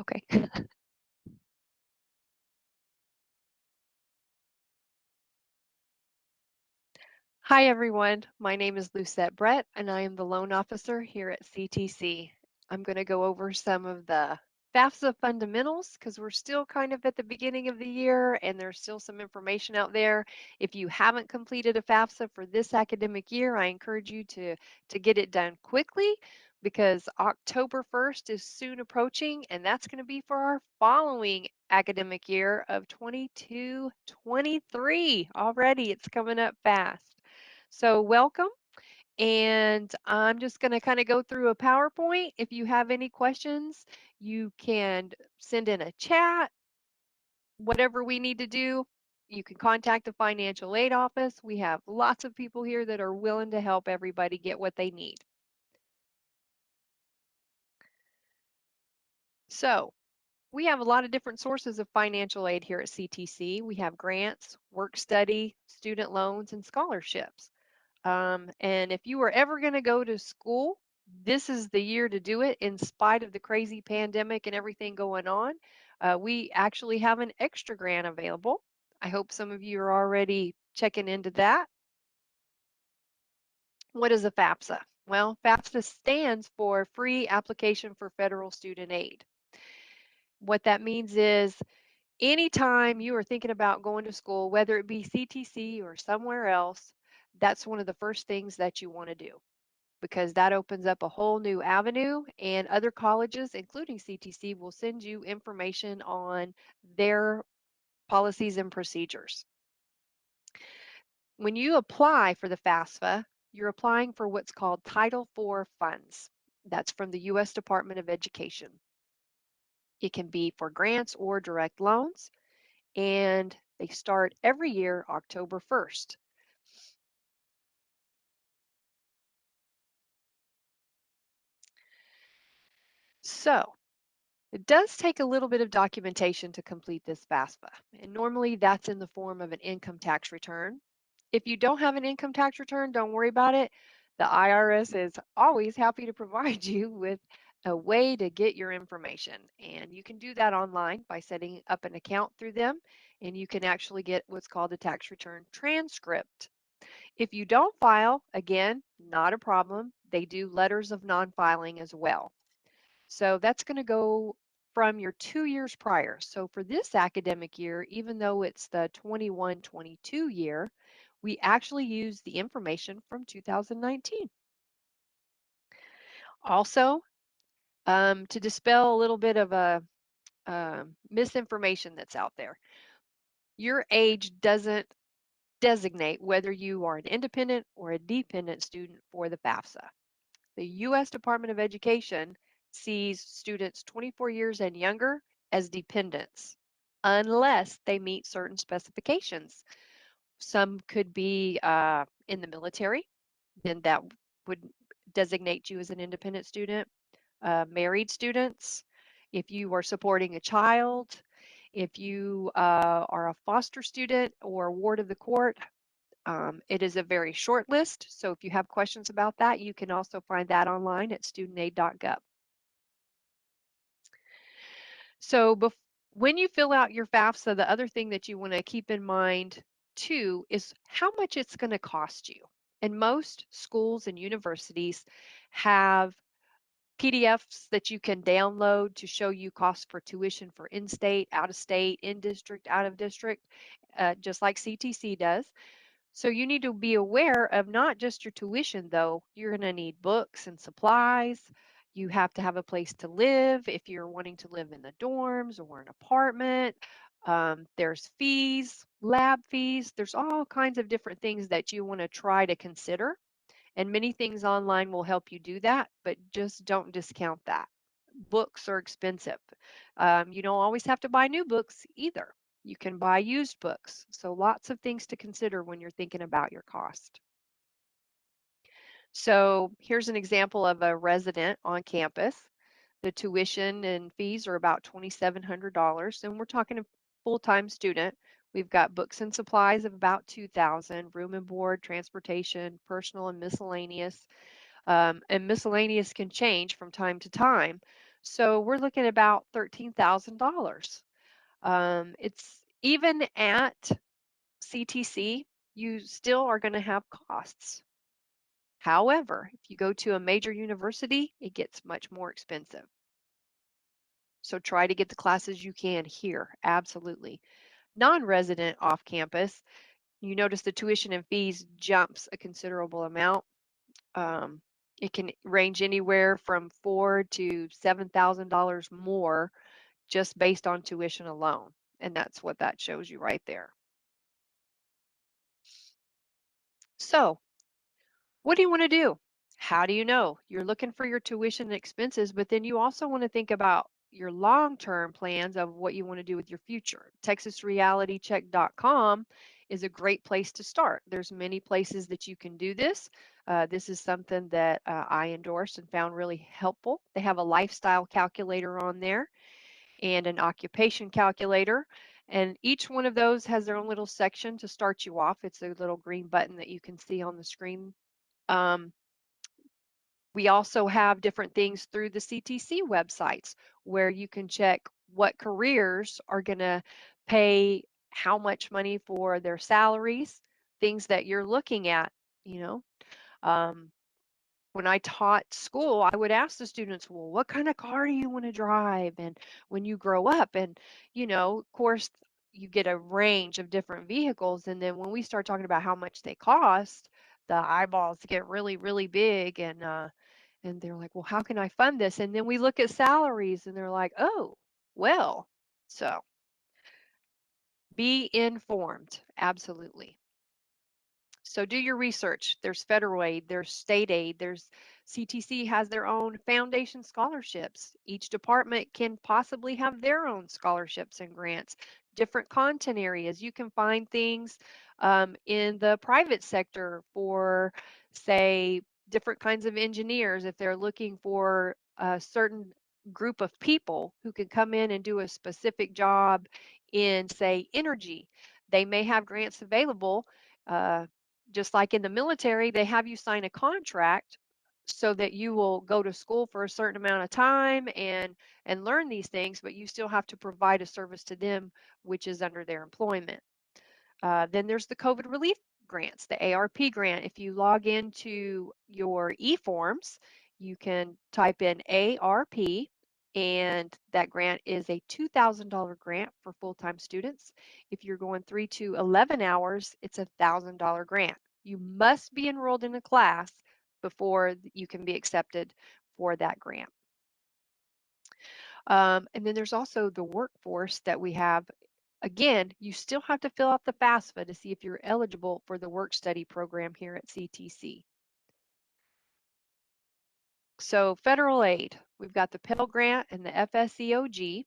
Okay. Hi, everyone. My name is Lucette Brett, and I am the loan officer here at CTC. I'm going to go over some of the FAFSA fundamentals because we're still kind of at the beginning of the year and there's still some information out there. If you haven't completed a FAFSA for this academic year, I encourage you to get it done quickly because October 1st is soon approaching, and that's going to be for our following academic year of 22-23. Already, it's coming up fast. So welcome, and I'm just going to kind of go through a PowerPoint. If you have any questions, you can send in a chat, whatever we need to do. You can contact the financial aid office. We have lots of people here that are willing to help everybody get what they need. So we have a lot of different sources of financial aid here at CTC. We have grants, work study, student loans, and scholarships. And if you were ever going to go to school, this is the year to do it in spite of the crazy pandemic and everything going on. We actually have an extra grant available. I hope some of you are already checking into that. What is a FAFSA? Well, FAFSA stands for Free Application for Federal Student Aid. What that means is anytime you are thinking about going to school, whether it be CTC or somewhere else, that's one of the first things that you want to do, because that opens up a whole new avenue, and other colleges, including CTC, will send you information on their policies and procedures. When you apply for the FAFSA, you're applying for what's called Title IV funds. That's from the U.S. Department of Education. It can be for grants or direct loans, and they start every year October 1st. So it does take a little bit of documentation to complete this FAFSA, and normally that's in the form of an income tax return. If you don't have an income tax return, don't worry about it. The IRS is always happy to provide you with a way to get your information, and you can do that online by setting up an account through them, and you can actually get what's called a tax return transcript. If you don't file, again, not a problem. They do letters of non-filing as well. So that's going to go from your 2 years prior. So for this academic year, even though it's the 21-22 year, we actually use the information from 2019. Also, to dispel a little bit of a misinformation that's out there, your age doesn't designate whether you are an independent or a dependent student for the FAFSA. The U.S. Department of Education sees students 24 years and younger as dependents unless they meet certain specifications. Some could be in the military, then that would designate you as an independent student. Married students, if you are supporting a child, if you are a foster student or ward of the court. It is a very short list, so if you have questions about that, you can also find that online at studentaid.gov. So when you fill out your FAFSA, the other thing that you want to keep in mind too is how much it's going to cost you. And most schools and universities have PDFs that you can download to show you costs for tuition for in-state, out-of-state, in-district, out-of-district, just like CTC does. So you need to be aware of not just your tuition, though. You're going to need books and supplies. You have to have a place to live if you're wanting to live in the dorms or an apartment. There's fees, lab fees. There's all kinds of different things that you want to try to consider. And many things online will help you do that, but just don't discount that. Books are expensive. You don't always have to buy new books either. You can buy used books. So lots of things to consider when you're thinking about your cost. So here's an example of a resident on campus. The tuition and fees are about $2,700, and we're talking a full-time student. We've got books and supplies of about $2,000, room and board, transportation, personal and miscellaneous. And miscellaneous can change from time to time. So we're looking at about $13,000. It's even at CTC, you still are going to have costs. However, if you go to a major university, it gets much more expensive. So try to get the classes you can here. Absolutely. Non-resident off campus, you notice the tuition and fees jumps a considerable amount. Um, it can range anywhere from $4,000 to $7,000 more just based on tuition alone. And that's what that shows you right there. So what do you want to do? How do you know? You're looking for your tuition and expenses, but then you also want to think about your long-term plans of what you want to do with your future. TexasRealityCheck.com is a great place to start. There's many places that you can do this. This is something that I endorsed and found really helpful. They have a lifestyle calculator on there and an occupation calculator. And each one of those has their own little section to start you off. It's a little green button that you can see on the screen. um, we also have different things through the CTC websites where you can check what careers are going to pay how much money for their salaries, things that you're looking at, you know. Um, when I taught school, I would ask the students, well, what kind of car do you want to drive? And when you grow up, and, of course, you get a range of different vehicles. And then when we start talking about how much they cost, the eyeballs get really, really big. And they're like, well, how can I fund this? And then we look at salaries and they're like, oh, well, so be informed. Absolutely. So do your research. There's federal aid, there's state aid, there's CTC has their own foundation scholarships. Each department can possibly have their own scholarships and grants, different content areas. You can find things in the private sector for, say, different kinds of engineers if they're looking for a certain group of people who can come in and do a specific job in, say, energy. They may have grants available. Uh, just like in the military, they have you sign a contract so that you will go to school for a certain amount of time and learn these things, but you still have to provide a service to them, which is under their employment. Then there's the COVID relief grants, the ARP grant. If you log into your e-forms, you can type in ARP, and that grant is a $2,000 grant for full-time students. If you're going 3 to 11 hours, it's a $1,000 grant. You must be enrolled in a class before you can be accepted for that grant. And then there's also the workforce that we have. Again, you still have to fill out the FAFSA to see if you're eligible for the work study program here at CTC. So federal aid, we've got the Pell Grant and the FSEOG.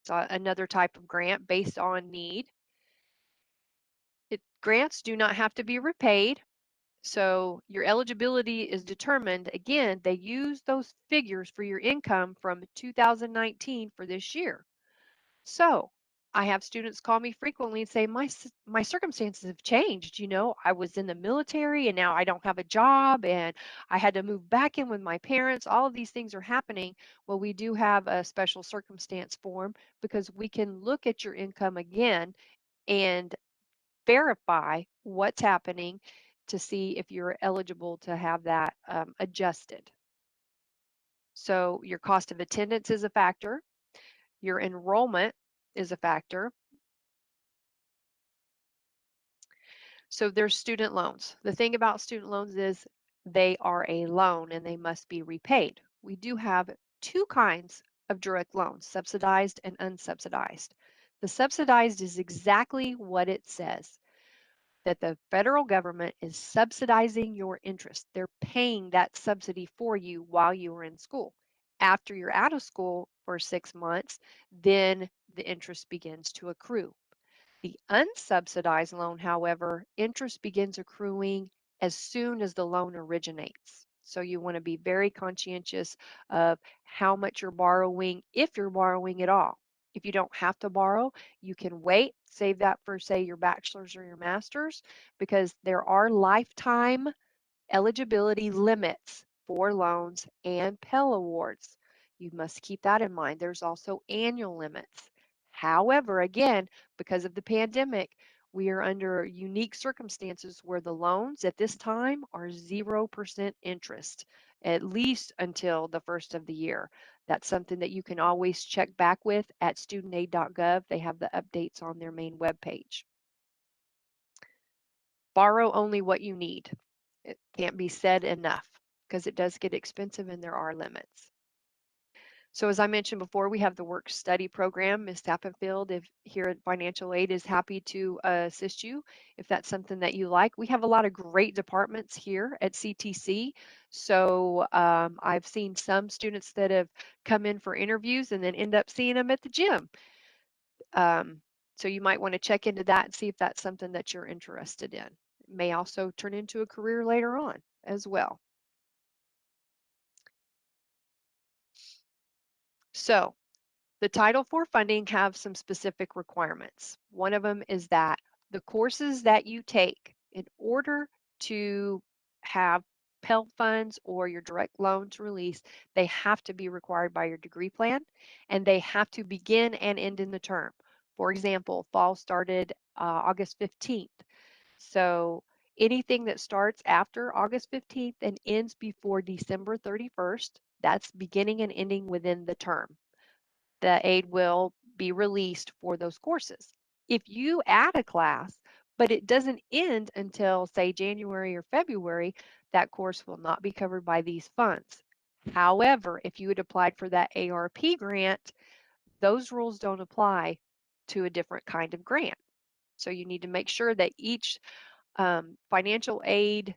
It's another type of grant based on need. Grants do not have to be repaid. So your eligibility is determined. Again, they use those figures for your income from 2019 for this year. So I have students call me frequently and say, my circumstances have changed. I was in the military and now I don't have a job and I had to move back in with my parents. All of these things are happening. Well, we do have a special circumstance form because we can look at your income again and verify what's happening to see if you're eligible to have that adjusted. So your cost of attendance is a factor. Your enrollment is a factor. So there's student loans. The thing about student loans is they are a loan and they must be repaid. We do have two kinds of direct loans, subsidized and unsubsidized. The subsidized is exactly what it says, that the federal government is subsidizing your interest. They're paying that subsidy for you while you are in school. After you're out of school for 6 months, then the interest begins to accrue. The unsubsidized loan, however, interest begins accruing as soon as the loan originates. So you want to be very conscientious of how much you're borrowing, if you're borrowing at all. If you don't have to borrow, you can wait, save that for, say, your bachelor's or your master's, because there are lifetime eligibility limits for loans and Pell awards. You must keep that in mind. There's also annual limits. However, again, because of the pandemic, we are under unique circumstances where the loans at this time are 0% interest, at least until the first of the year. That's something that you can always check back with at studentaid.gov. They have the updates on their main webpage. Borrow only what you need. It can't be said enough because it does get expensive and there are limits. So as I mentioned before, we have the work study program. Ms. Sappenfield, if here at Financial Aid, is happy to assist you if that's something that you like. We have a lot of great departments here at CTC. So I've seen some students that have come in for interviews and then end up seeing them at the gym. Um, so you might want to check into that and see if that's something that you're interested in. It may also turn into a career later on as well. So the Title IV funding have some specific requirements. One of them is that the courses that you take in order to have Pell funds or your direct loans release, they have to be required by your degree plan and they have to begin and end in the term. For example, fall started August 15th. So anything that starts after August 15th and ends before December 31st, that's beginning and ending within the term. The aid will be released for those courses. If you add a class, but it doesn't end until, say, January or February, that course will not be covered by these funds. However, if you had applied for that ARP grant, those rules don't apply to a different kind of grant. So you need to make sure that each financial aid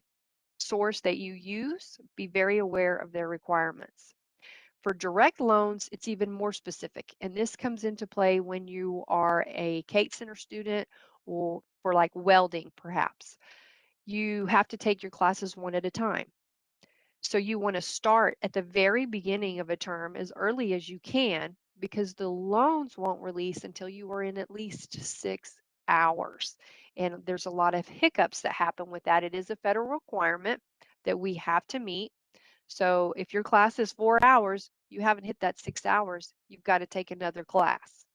source that you use, be very aware of their requirements. For direct loans, it's even more specific, and this comes into play when you are a Kate Center student or for like welding, perhaps. You have to take your classes one at a time. So you want to start at the very beginning of a term as early as you can because the loans won't release until you are in at least 6 hours. And there's a lot of hiccups that happen with that. It is a federal requirement that we have to meet. So if your class is 4 hours, you haven't hit that 6 hours, you've got to take another class.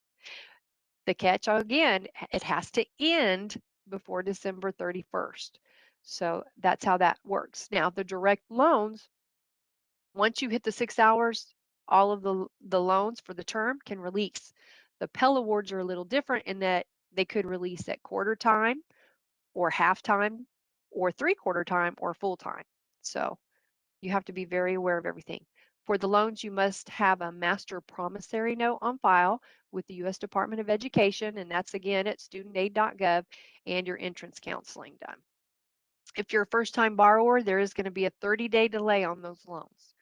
The catch again, it has to end before December 31st. So that's how that works. Now, the direct loans, once you hit the 6 hours, all of the loans for the term can release. The Pell Awards are a little different in that they could release at quarter time or half time or three-quarter time or full time. So you have to be very aware of everything. For the loans, you must have a master promissory note on file with the U.S. Department of Education, and that's again at studentaid.gov, and your entrance counseling done. If you're a first-time borrower, there is going to be a 30-day delay on those loans.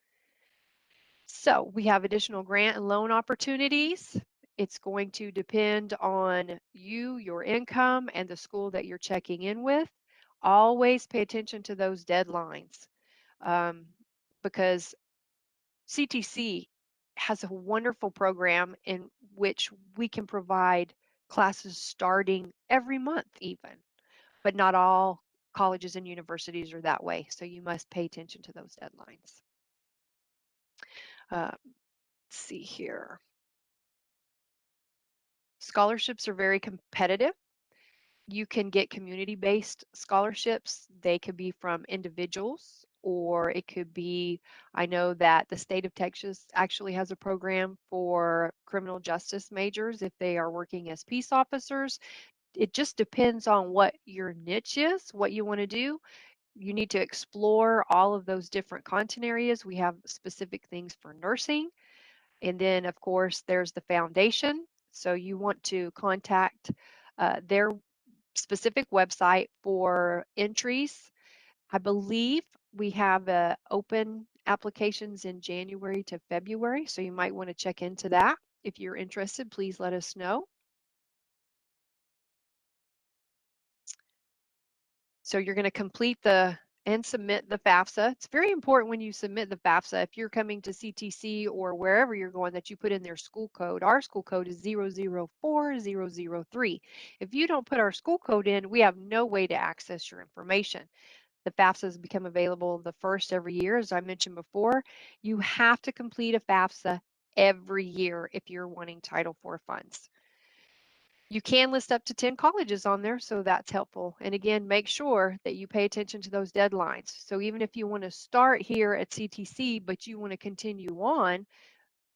So we have additional grant and loan opportunities. It's going to depend on you, your income, and the school that you're checking in with. Always pay attention to those deadlines because CTC has a wonderful program in which we can provide classes starting every month even, but not all colleges and universities are that way. So you must pay attention to those deadlines. Let's see here. Scholarships are very competitive. You can get community-based scholarships. They could be from individuals or it could be, I know that the state of Texas actually has a program for criminal justice majors if they are working as peace officers. It just depends on what your niche is, what you want to do. You need to explore all of those different content areas. We have specific things for nursing. And then, of course, there's the foundation. So you want to contact their specific website for entries. I believe we have open applications in January to February, so you might want to check into that. If you're interested, please let us know. So you're going to complete and submit the Fafsa. It's very important when you submit the Fafsa, if you're coming to CTC or wherever you're going, that you put in their school code. Our school code is 004003. If you don't put our school code in, we have no way to access your information. The FAFSAs become available the first every year, as I mentioned before. You have to complete a FAFSA every year if you're wanting Title IV funds. You can list up to 10 colleges on there, so that's helpful. And again, make sure that you pay attention to those deadlines. So even if you want to start here at CTC, but you want to continue on,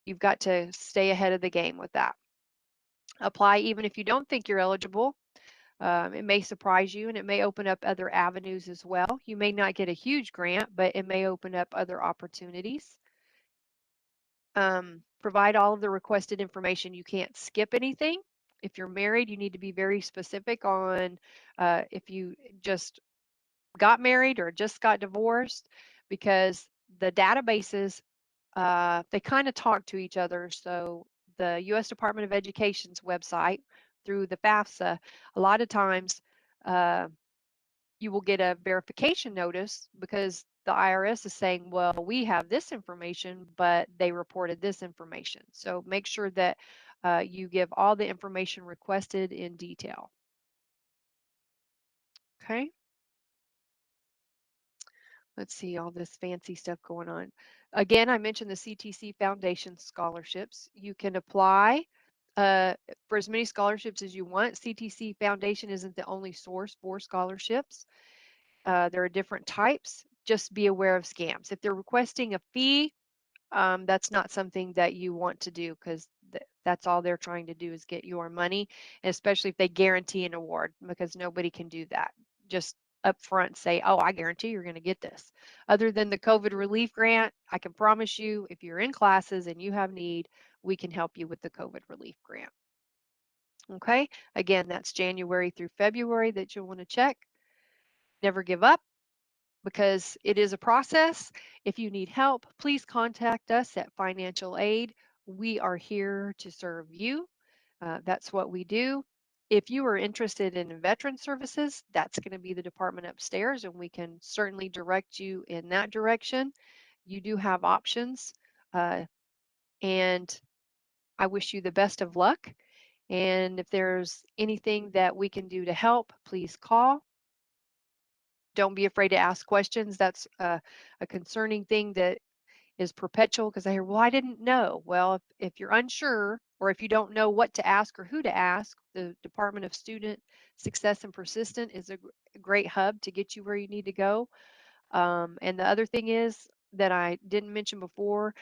you've got to stay ahead of the game with that. Apply even if you don't think you're eligible. It may surprise you and it may open up other avenues as well. You may not get a huge grant, but it may open up other opportunities. Provide all of the requested information. You can't skip anything. If you're married, you need to be very specific on if you just got married or just got divorced, because the databases, they kind of talk to each other. So the U.S. Department of Education's website through the Fafsa, a lot of times uh, you will get a verification notice because the IRS is saying, well, we have this information, but they reported this information. So make sure that you give all the information requested in detail. Okay. Let's see all this fancy stuff going on. Again, I mentioned the Ctc Foundation Scholarships. You can apply for as many scholarships as you want. Ctc Foundation isn't the only source for scholarships. There are different types. Just be aware of scams. If they're requesting a fee, that's not something that you want to do, because that's all they're trying to do is get your money, especially if they guarantee an award, because nobody can do that. Just up front say, oh, I guarantee you're going to get this. Other than the COVID relief grant, I can promise you, if you're in classes and you have need, we can help you with the COVID relief grant. Okay, again, that's January through February that you'll want to check. Never give up, because it is a process. If you need help, please contact us at Financial Aid. We are here to serve you. That's what we do. If you are interested in veteran services, that's going to be the department upstairs, and we can certainly direct you in that direction. You do have options, and I wish you the best of luck. And if there's anything that we can do to help, please call. Don't be afraid to ask questions. That's a concerning thing that is perpetual, because I hear, well, I didn't know. Well, if you're unsure, or if you don't know what to ask or who to ask, the Department of Student Success and Persistence is a great hub to get you where you need to go. And the other thing is that I didn't mention before,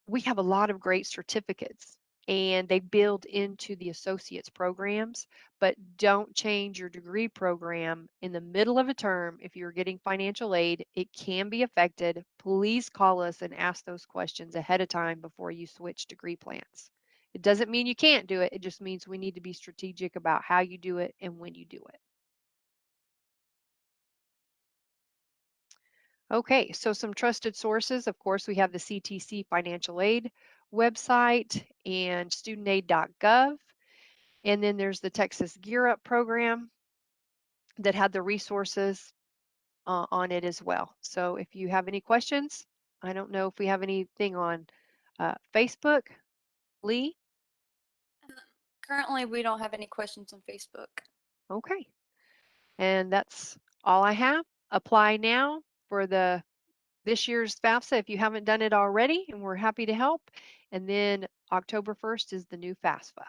we have a lot of great certificates and they build into the associate's programs, but don't change your degree program in the middle of a term. If you're getting financial aid, it can be affected. Please call us and ask those questions ahead of time before you switch degree plans. It doesn't mean you can't do it. It just means we need to be strategic about how you do it and when you do it. Okay, so some trusted sources. Of course, we have the CTC Financial Aid website and studentaid.gov. And then there's the Texas Gear Up program that had the resources on it as well. So if you have any questions, I don't know if we have anything on Facebook. Lee? Currently, we don't have any questions on Facebook. Okay. And that's all I have. Apply now for this year's FAFSA if you haven't done it already, and we're happy to help. And then October 1st is the new FAFSA.